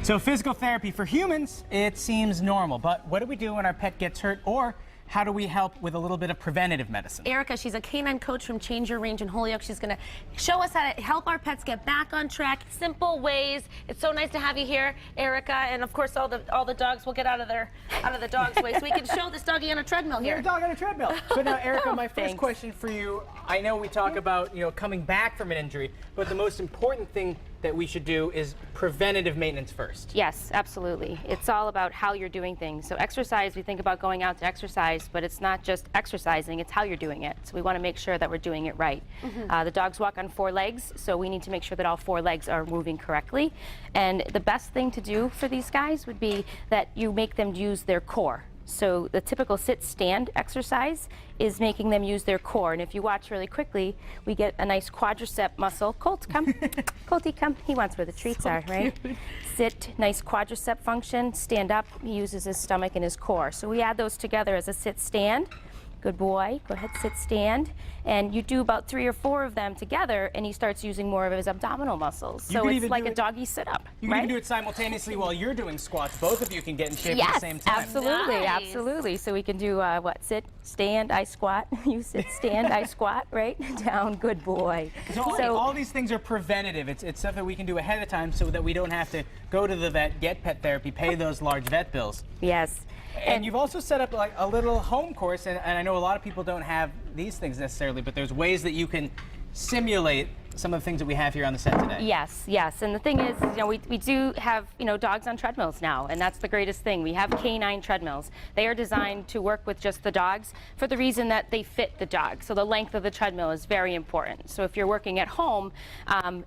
So physical therapy for humans, it seems normal, but what do we do when our pet gets hurt, or how do we help with a little bit of preventative medicine? Erica, she's a canine coach from Change Your Range in Holyoke. She's going to show us how to help our pets get back on track, simple ways. It's so nice to have you here, Erica, and of course all the dogs will get out of the dog's way, so we can show this doggy on a treadmill here. You're a dog on a treadmill. But now, Erica, my first question for you, I know we talk about, coming back from an injury, but the most important thing that we should do is preventative maintenance first. Yes, absolutely. It's all about how you're doing things. So exercise, we think about going out to exercise, but it's not just exercising, it's how you're doing it. So we want to make sure that we're doing it right. The dogs walk on 4 legs, so we need to make sure that all 4 legs are moving correctly. And the best thing to do for these guys would be that you make them use their core. So the typical sit-stand exercise is making them use their core. And if you watch really quickly, we get a nice quadricep muscle. Colt, come. Colty, come. He wants where the treats are, right? Sit, nice quadricep function. Stand up. He uses his stomach and his core. So we add those together as a sit-stand. Good boy. Go ahead, sit, stand. And you do about 3 or 4 of them together, and he starts using more of his abdominal muscles. So it's like a doggy sit-up. You can even do it simultaneously while you're doing squats. Both of you can get in shape at the same time. Absolutely, Nice. absolutely. So we can do what? Sit, stand, I squat. You sit, stand, I squat, right? Down, good boy. So all these things are preventative. It's stuff that we can do ahead of time so that we don't have to go to the vet, get pet therapy, pay those large vet bills. Yes. And you've also set up like a little home course, and I know a lot of people don't have these things necessarily, but there's ways that you can simulate some of the things that we have here on the set today. Yes, yes. And the thing is, we do have, dogs on treadmills now, and that's the greatest thing. We have canine treadmills. They are designed to work with just the dogs for the reason that they fit the dog. So the length of the treadmill is very important. So if you're working at home,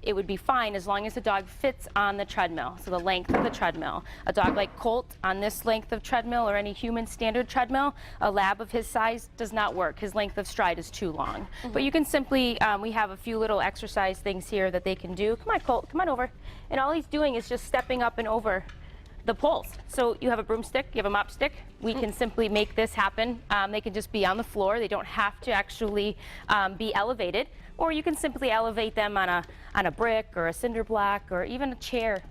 it would be fine as long as the dog fits on the treadmill. So the length of the treadmill. A dog like Colt on this length of treadmill or any human standard treadmill, a lab of his size does not work. His length of stride is too long. But you can simply, we have a few little exercise things here that they can do. Come on, Colt, come on over. And all he's doing is just stepping up and over the poles. So you have a broomstick, you have a mop stick. We can simply make this happen. They can just be on the floor. They don't have to actually be elevated. Or you can simply elevate them on a brick or a cinder block or even a chair,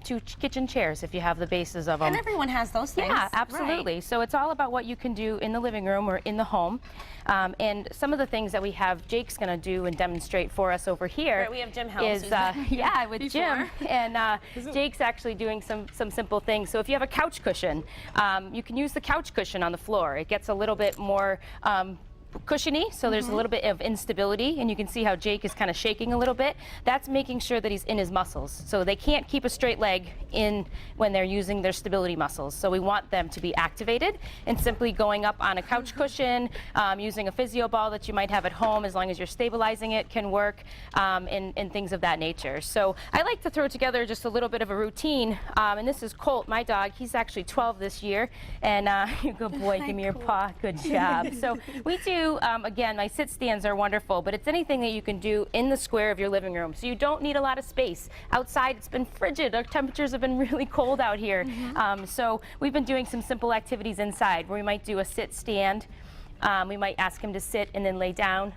2 kitchen chairs if you have the bases of them. And everyone has those things. Yeah, absolutely. Right. So it's all about what you can do in the living room or in the home. And some of the things that we have Jake's going to do and demonstrate for us over here. Right, we have Jim helps. Is with Jim. And Jake's actually doing some simple things. So if you have a couch cushion, you can use the couch cushion on the floor. It gets a little bit more cushiony, so there's a little bit of instability, and you can see how Jake is kind of shaking a little bit. That's making sure that he's in his muscles. So they can't keep a straight leg in when they're using their stability muscles. So we want them to be activated, and simply going up on a couch cushion, using a physio ball that you might have at home, as long as you're stabilizing it, can work, and things of that nature. So I like to throw together just a little bit of a routine, and this is Colt, my dog. He's actually 12 this year, and good boy, give me your paw, good job. So we do, again, my sit stands are wonderful, but it's anything that you can do in the square of your living room. So you don't need a lot of space. Outside, it's been frigid. Our temperatures have been really cold out here. So we've been doing some simple activities inside where we might do a sit stand. We might ask him to sit and then lay down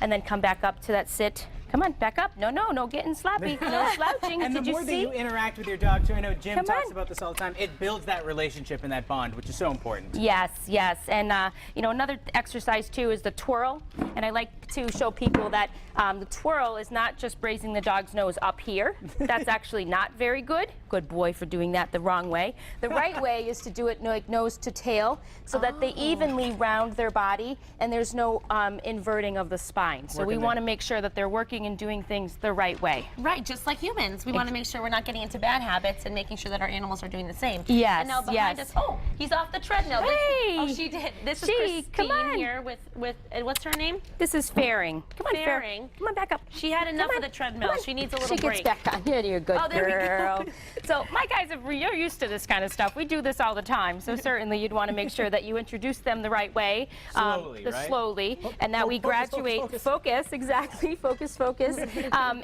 and then come back up to that sit. Come on, back up. No getting slappy. No slouching. And the more that you interact with your dog, too, I know Jim talks about this all the time, it builds that relationship and that bond, which is so important. Yes, yes. And, another exercise, too, is the twirl. And I like to show people that the twirl is not just raising the dog's nose up here. That's actually not very good. Good boy for doing that the wrong way. The right way is to do it like nose to tail so that they evenly round their body and there's no inverting of the spine. So we want to make sure that they're working and doing things the right way. Right, just like humans. We want to make sure we're not getting into bad habits and making sure that our animals are doing the same. Yes, and now behind us, he's off the treadmill. Hey! She did. This is Christine here with what's her name? This is Fairing. Come on, Fairing. Come on, back up. She had enough of the treadmill. She needs a little break. She gets back on. You're a good girl. We go. So my guys, you're used to this kind of stuff. We do this all the time. So certainly you'd want to make sure that you introduce them the right way. Slowly, right? Slowly. And that we graduate. Focus, exactly. Focus. focus,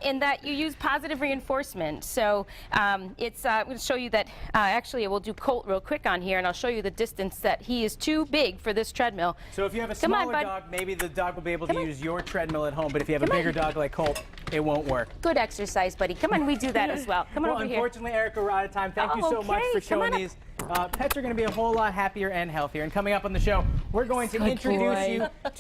in that you use positive reinforcement. So I'm going to show you that, actually we'll do Colt real quick on here, and I'll show you the distance that he is too big for this treadmill. So if you have a Come on, smaller bud. dog, maybe the dog will be able to use your treadmill at home, but if you have a bigger dog like Colt, it won't work. Good exercise, buddy. Come on, we do that as well. Come on Well, over here. unfortunately, Erica, we're out of time. Thank you so much for Okay, come on showing up. these. Pets are going to be a whole lot happier and healthier. And coming up on the show, we're going to introduce you to